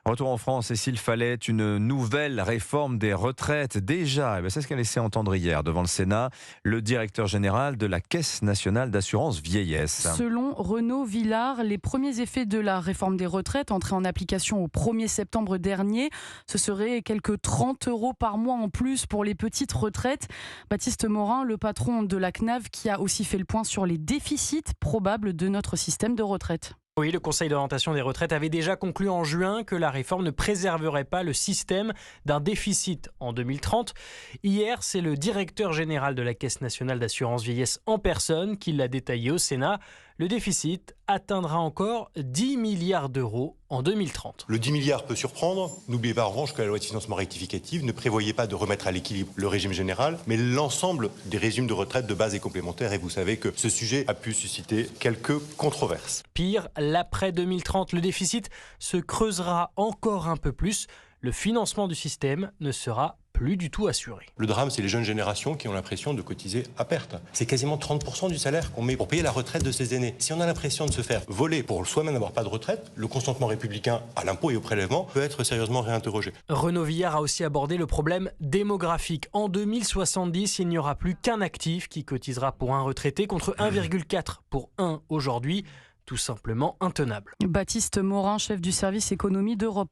Retour en France, et s'il fallait une nouvelle réforme des retraites, déjà, c'est ce qu'a laissé entendre hier devant le Sénat le directeur général de la Caisse nationale d'assurance vieillesse. Selon Renaud Villard, les premiers effets de la réforme des retraites entrés en application au 1er septembre dernier, ce serait quelques 30 € par mois en plus pour les petites retraites. Baptiste Morin, le patron de la CNAV, qui a aussi fait le point sur les déficits probables de notre système de retraite. Oui, le Conseil d'orientation des retraites avait déjà conclu en juin que la réforme ne préserverait pas le système d'un déficit en 2030. Hier, c'est le directeur général de la Caisse nationale d'assurance vieillesse en personne qui l'a détaillé au Sénat. Le déficit atteindra encore 10 milliards d'euros en 2030. Le 10 milliards peut surprendre. N'oubliez pas en revanche que la loi de financement rectificative ne prévoyait pas de remettre à l'équilibre le régime général, mais l'ensemble des régimes de retraite de base et complémentaires. Et vous savez que ce sujet a pu susciter quelques controverses. Pire, l'après 2030, le déficit se creusera encore un peu plus. Le financement du système ne sera plus du tout assuré. Le drame, c'est les jeunes générations qui ont l'impression de cotiser à perte. C'est quasiment 30% du salaire qu'on met pour payer la retraite de ces aînés. Si on a l'impression de se faire voler pour soi-même n'avoir pas de retraite, le consentement républicain à l'impôt et au prélèvement peut être sérieusement réinterrogé. Renaud Villard a aussi abordé le problème démographique. En 2070, il n'y aura plus qu'un actif qui cotisera pour un retraité contre 1,4 pour un aujourd'hui. Tout simplement intenable. Baptiste Morin, chef du service économie d'Europe 1.